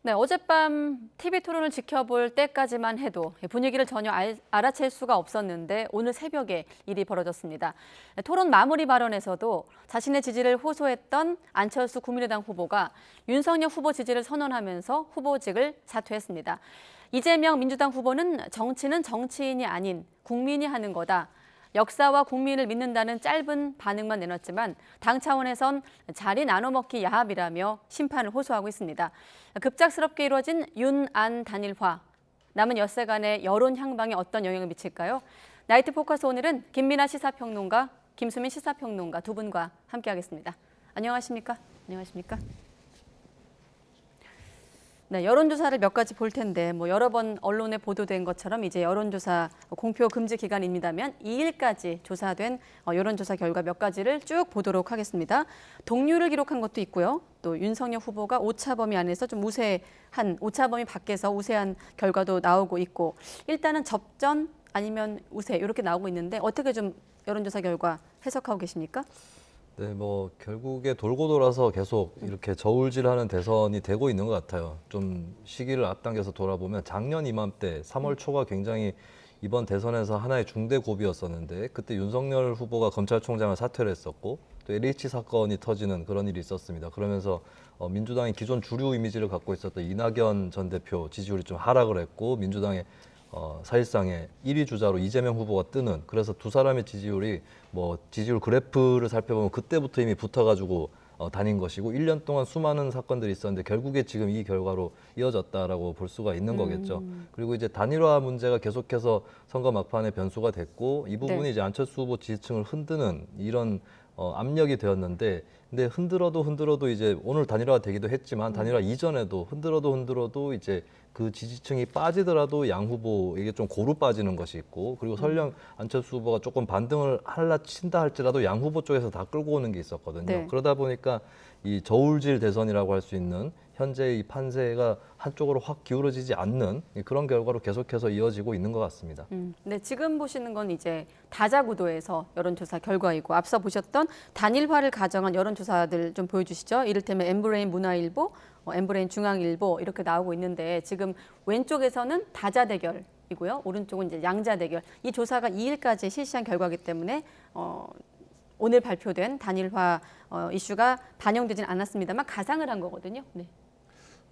네, 어젯밤 TV 토론을 지켜볼 때까지만 해도 분위기를 전혀 알아챌 수가 없었는데 오늘 새벽에 일이 벌어졌습니다. 토론 마무리 발언에서도 자신의 지지를 호소했던 안철수 국민의당 후보가 윤석열 후보 지지를 선언하면서 후보직을 사퇴했습니다. 이재명 민주당 후보는 정치는 정치인이 아닌 국민이 하는 거다. 역사와 국민을 믿는다는 짧은 반응만 내놨지만 당 차원에선 자리 나눠먹기 야합이라며 심판을 호소하고 있습니다. 급작스럽게 이루어진 윤안 단일화, 남은 엿새간의 여론 향방에 어떤 영향을 미칠까요? 나이트 포커스 오늘은 김민아 시사평론가, 김수민 시사평론가 두 분과 함께하겠습니다. 안녕하십니까? 안녕하십니까? 네, 여론조사를 몇 가지 볼 텐데 여러 번 언론에 보도된 것처럼 이제 여론조사 공표 금지 기간입니다만 2일까지 조사된 여론조사 결과 몇 가지를 쭉 보도록 하겠습니다. 동률을 기록한 것도 있고요. 또 윤석열 후보가 오차 범위 안에서 좀 우세한, 오차 범위 밖에서 우세한 결과도 나오고 있고, 일단은 접전 아니면 우세 이렇게 나오고 있는데 어떻게 좀 여론조사 결과 해석하고 계십니까? 네, 결국에 돌고 돌아서 계속 이렇게 저울질하는 대선이 되고 있는 것 같아요. 좀 시기를 앞당겨서 돌아보면 작년 이맘때 3월 초가 굉장히 이번 대선에서 하나의 중대 고비였었는데, 그때 윤석열 후보가 검찰총장을 사퇴를 했었고 또 LH 사건이 터지는 그런 일이 있었습니다. 그러면서 민주당이 기존 주류 이미지를 갖고 있었던 이낙연 전 대표 지지율이 좀 하락을 했고, 민주당의 사실상의 1위 주자로 이재명 후보가 뜨는, 그래서 두 사람의 지지율이 지지율 그래프를 살펴보면 그때부터 이미 붙어가지고 다닌 것이고, 1년 동안 수많은 사건들이 있었는데 결국에 지금 이 결과로 이어졌다라고 볼 수가 있는 거겠죠. 그리고 이제 단일화 문제가 계속해서 선거 막판에 변수가 됐고, 이 부분이 네. 이제 안철수 후보 지지층을 흔드는 이런 압력이 되었는데, 근데 흔들어도 이제 오늘 단일화가 되기도 했지만 단일화 이전에도 흔들어도 이제 그 지지층이 빠지더라도 양 후보에게 좀 고루 빠지는 것이 있고, 그리고 설령 안철수 후보가 조금 반등을 친다 할지라도 양 후보 쪽에서 다 끌고 오는 게 있었거든요. 네. 그러다 보니까 이 저울질 대선이라고 할 수 있는 현재의 이 판세가 한쪽으로 확 기울어지지 않는 그런 결과로 계속해서 이어지고 있는 것 같습니다. 네, 지금 보시는 건 이제 다자구도에서 여론조사 결과이고, 앞서 보셨던 단일화를 가정한 여론조사들 좀 보여주시죠. 이를테면 엠브레인 문화일보, 엠브레인 중앙일보 이렇게 나오고 있는데, 지금 왼쪽에서는 다자대결이고요. 오른쪽은 이제 양자대결. 이 조사가 2일까지 실시한 결과이기 때문에 오늘 발표된 단일화 이슈가 반영되진 않았습니다만 가상을 한 거거든요. 네.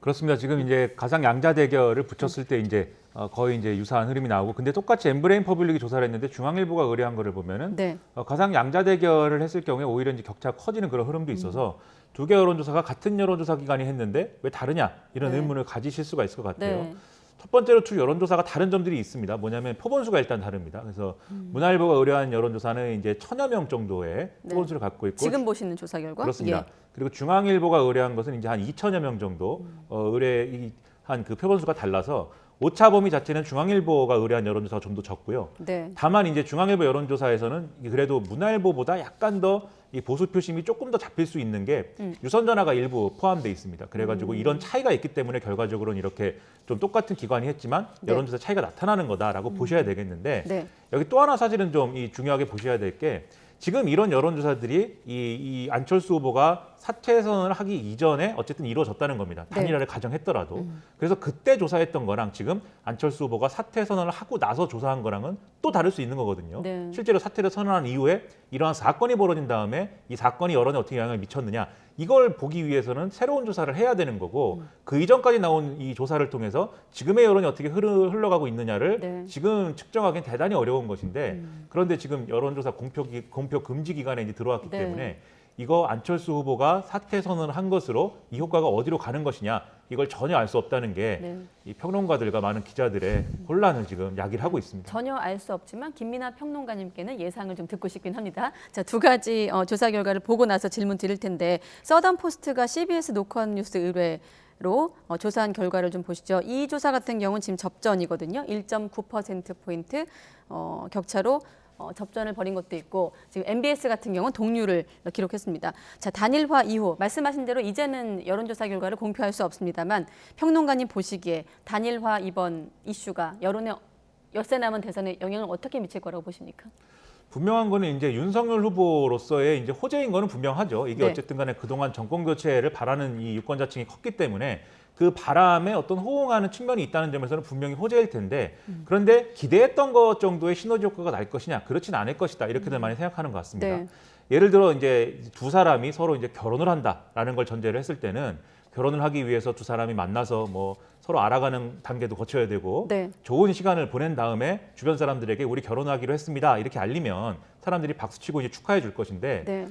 그렇습니다. 지금 이제 가상 양자 대결을 붙였을 때 이제 거의 이제 유사한 흐름이 나오고, 근데 똑같이 엠브레인 퍼블릭이 조사를 했는데 중앙일보가 의뢰한 거를 보면은 네. 가상 양자 대결을 했을 경우에 오히려 이제 격차가 커지는 그런 흐름도 있어서 두 개 여론조사가 같은 여론조사 기관이 했는데 왜 다르냐 이런 네. 의문을 가지실 수가 있을 것 같아요. 네. 첫 번째로 두 여론조사가 다른 점들이 있습니다. 뭐냐면 표본수가 일단 다릅니다. 그래서 문화일보가 의뢰한 여론조사는 이제 1000여 명 정도의 표본수를 갖고 있고, 지금 보시는 조사 결과? 그렇습니다. 예. 그리고 중앙일보가 의뢰한 것은 이제 한 2000여 명 정도 의뢰한 그 표본수가 달라서 오차 범위 자체는 중앙일보가 의뢰한 여론조사가 좀 더 적고요. 네. 다만 이제 중앙일보 여론조사에서는 그래도 문화일보보다 약간 더 이 보수 표심이 조금 더 잡힐 수 있는 게 유선 전화가 일부 포함되어 있습니다. 그래가지고 이런 차이가 있기 때문에 결과적으로는 이렇게 좀 똑같은 기관이 했지만 네. 여론조사 차이가 나타나는 거다라고 보셔야 되겠는데, 네. 여기 또 하나 사실은 좀 중요하게 보셔야 될 게, 지금 이런 여론조사들이 이 안철수 후보가 사퇴 선언을 하기 이전에 어쨌든 이루어졌다는 겁니다. 단일화를 가정했더라도. 그래서 그때 조사했던 거랑 지금 안철수 후보가 사퇴 선언을 하고 나서 조사한 거랑은 또 다를 수 있는 거거든요. 네. 실제로 사퇴를 선언한 이후에 이러한 사건이 벌어진 다음에 이 사건이 여론에 어떻게 영향을 미쳤느냐, 이걸 보기 위해서는 새로운 조사를 해야 되는 거고, 그 이전까지 나온 이 조사를 통해서 지금의 여론이 어떻게 흘러가고 있느냐를 네. 지금 측정하기는 대단히 어려운 것인데, 그런데 지금 여론조사 공표 금지 기간에 이제 들어왔기 네. 때문에 이거 안철수 후보가 사퇴 선언을 한 것으로 이 효과가 어디로 가는 것이냐, 이걸 전혀 알 수 없다는 게 이 평론가들과 많은 기자들의 혼란을 지금 야기를 하고 있습니다. 전혀 알 수 없지만 김민아 평론가님께는 예상을 좀 듣고 싶긴 합니다. 자, 두 가지 조사 결과를 보고 나서 질문 드릴 텐데, 서던 포스트가 CBS 노컷 뉴스 의뢰로 조사한 결과를 좀 보시죠. 이 조사 같은 경우는 지금 접전이거든요. 1.9%포인트 격차로 접전을 벌인 것도 있고, 지금 MBS 같은 경우는 동률을 기록했습니다. 자, 단일화 이후 말씀하신 대로 이제는 여론조사 결과를 공표할 수 없습니다만, 평론가님 보시기에 단일화 이번 이슈가 여론에 엿새 남은 대선에 영향을 어떻게 미칠 거라고 보십니까? 분명한 거는 이제 윤석열 후보로서의 이제 호재인 거는 분명하죠. 이게 네. 어쨌든 간에 그동안 정권 교체를 바라는 이 유권자층이 컸기 때문에 그 바람에 어떤 호응하는 측면이 있다는 점에서는 분명히 호재일 텐데 그런데 기대했던 것 정도의 시너지 효과가 날 것이냐 그렇진 않을 것이다 이렇게들 많이 생각하는 것 같습니다. 네. 예를 들어 이제 두 사람이 서로 이제 결혼을 한다라는 걸 전제를 했을 때는 결혼을 하기 위해서 두 사람이 만나서 뭐 서로 알아가는 단계도 거쳐야 되고 네. 좋은 시간을 보낸 다음에 주변 사람들에게 우리 결혼하기로 했습니다 이렇게 알리면 사람들이 박수치고 이제 축하해 줄 것인데 네.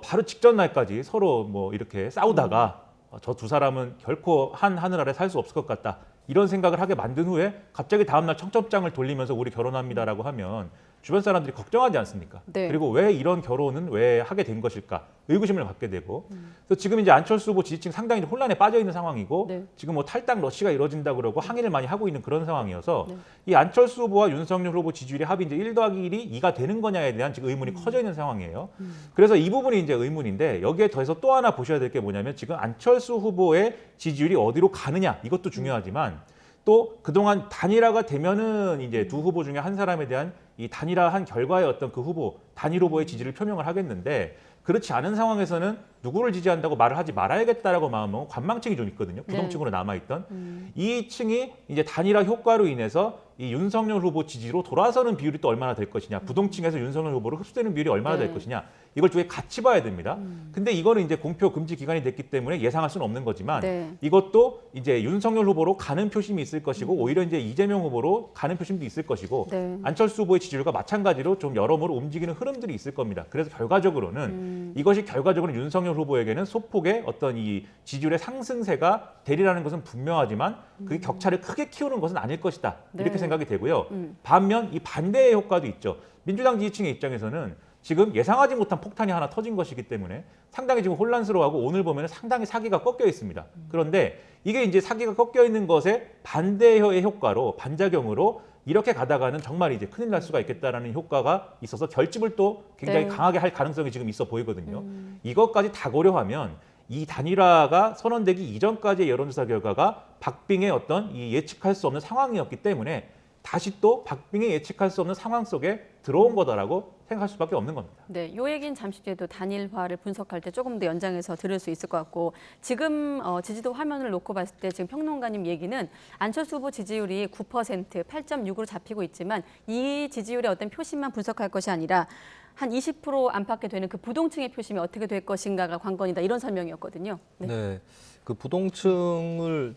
바로 직전 날까지 서로 뭐 이렇게 싸우다가 저 두 사람은 결코 한 하늘 아래 살 수 없을 것 같다 이런 생각을 하게 만든 후에 갑자기 다음날 청첩장을 돌리면서 우리 결혼합니다라고 하면 주변 사람들이 걱정하지 않습니까? 네. 그리고 왜 이런 결혼은 왜 하게 된 것일까? 의구심을 갖게 되고 그래서 지금 이제 안철수 후보 지지층 상당히 혼란에 빠져 있는 상황이고 네. 지금 뭐 탈당 러시가 이뤄진다 그러고 항의를 많이 하고 있는 그런 상황이어서 네. 이 안철수 후보와 윤석열 후보 지지율이 합이 이제 1 더하기 1이 2가 되는 거냐에 대한 지금 의문이 커져 있는 상황이에요. 그래서 이 부분이 이제 의문인데 여기에 더해서 또 하나 보셔야 될 게 뭐냐면 지금 안철수 후보의 지지율이 어디로 가느냐 이것도 중요하지만 또 그동안 단일화가 되면은 이제 두 후보 중에 한 사람에 대한 이 단일화한 결과의 어떤 그 후보, 단일 후보의 지지를 표명을 하겠는데 그렇지 않은 상황에서는 누구를 지지한다고 말을 하지 말아야겠다라고 마음먹은 관망층이 좀 있거든요. 부동층으로 남아있던. 이 층이 이제 단일화 효과로 인해서 이 윤석열 후보 지지로 돌아서는 비율이 또 얼마나 될 것이냐. 부동층에서 윤석열 후보로 흡수되는 비율이 얼마나 될 네. 것이냐. 이걸 두 개 같이 봐야 됩니다. 근데 이거는 이제 공표 금지 기간이 됐기 때문에 예상할 수는 없는 거지만 네. 이것도 이제 윤석열 후보로 가는 표심이 있을 것이고 오히려 이제 이재명 후보로 가는 표심도 있을 것이고 네. 안철수 후보의 지지율과 마찬가지로 좀 여러모로 움직이는 흐름들이 있을 겁니다. 그래서 결과적으로는 이것이 결과적으로 윤석열 후보에게는 소폭의 어떤 이 지지율의 상승세가 되리라는 것은 분명하지만 그게 격차를 크게 키우는 것은 아닐 것이다. 이렇게 네. 생각이 되고요. 반면 이 반대의 효과도 있죠. 민주당 지지층의 입장에서는 지금 예상하지 못한 폭탄이 하나 터진 것이기 때문에 상당히 지금 혼란스러워하고 오늘 보면 상당히 사기가 꺾여 있습니다. 그런데 이게 이제 사기가 꺾여 있는 것에 반대의 효과로 반작용으로 이렇게 가다가는 정말 이제 큰일 날 수가 있겠다라는 효과가 있어서 결집을 또 굉장히 네. 강하게 할 가능성이 지금 있어 보이거든요. 이것까지 다 고려하면 이 단일화가 선언되기 이전까지의 여론조사 결과가 박빙의 어떤 이 예측할 수 없는 상황이었기 때문에 다시 또 박빙의 예측할 수 없는 상황 속에 들어온 거다라고 생각할 수밖에 없는 겁니다. 네, 요 얘기는 잠시 뒤에도 단일화를 분석할 때 조금 더 연장해서 들을 수 있을 것 같고 지금 지지도 화면을 놓고 봤을 때 지금 평론가님 얘기는 안철수 후보 지지율이 9%, 8.6으로 잡히고 있지만 이 지지율의 어떤 표심만 분석할 것이 아니라 한 20% 안팎에 되는 그 부동층의 표심이 어떻게 될 것인가가 관건이다 이런 설명이었거든요. 네. 네, 그 부동층을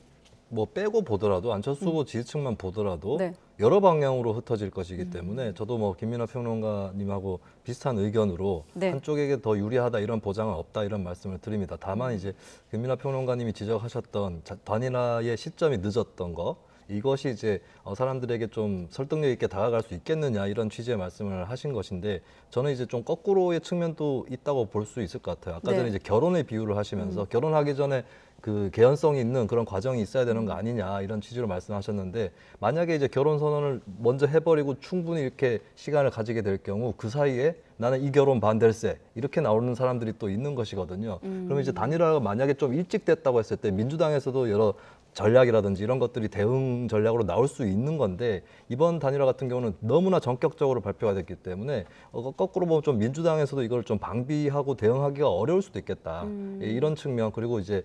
뭐 빼고 보더라도 안철수 후보 지지층만 보더라도 네. 여러 방향으로 흩어질 것이기 때문에 저도 뭐 김민하 평론가님하고 비슷한 의견으로 네. 한쪽에게 더 유리하다 이런 보장은 없다 이런 말씀을 드립니다. 다만 이제 김민하 평론가님이 지적하셨던 단일화의 시점이 늦었던 거 이것이 이제 사람들에게 좀 설득력 있게 다가갈 수 있겠느냐 이런 취지의 말씀을 하신 것인데 저는 이제 좀 거꾸로의 측면도 있다고 볼 수 있을 것 같아요. 아까 네. 전에 이제 결혼에 비유를 하시면서 결혼하기 전에 그 개연성이 있는 그런 과정이 있어야 되는 거 아니냐 이런 취지로 말씀하셨는데 만약에 이제 결혼 선언을 먼저 해버리고 충분히 이렇게 시간을 가지게 될 경우 그 사이에 나는 이 결혼 반댈세 이렇게 나오는 사람들이 또 있는 것이거든요. 그러면 이제 단일화가 만약에 좀 일찍 됐다고 했을 때 민주당에서도 여러 전략이라든지 이런 것들이 대응 전략으로 나올 수 있는 건데 이번 단일화 같은 경우는 너무나 전격적으로 발표가 됐기 때문에 거꾸로 보면 좀 민주당에서도 이걸 좀 방비하고 대응하기가 어려울 수도 있겠다. 예, 이런 측면 그리고 이제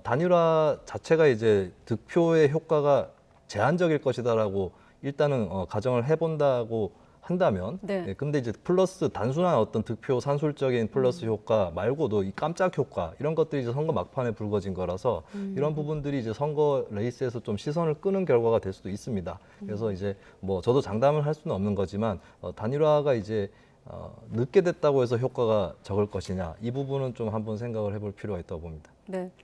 단일화 자체가 이제 득표의 효과가 제한적일 것이다라고 일단은 가정을 해본다고 한다면, 네. 예, 근데 이제 플러스 단순한 어떤 득표 산술적인 플러스 효과 말고도 이 깜짝 효과 이런 것들이 이제 선거 막판에 불거진 거라서 이런 부분들이 이제 선거 레이스에서 좀 시선을 끄는 결과가 될 수도 있습니다. 그래서 이제 뭐 저도 장담을 할 수는 없는 거지만 단일화가 이제 늦게 됐다고 해서 효과가 적을 것이냐 이 부분은 좀 한번 생각을 해볼 필요가 있다고 봅니다. 네.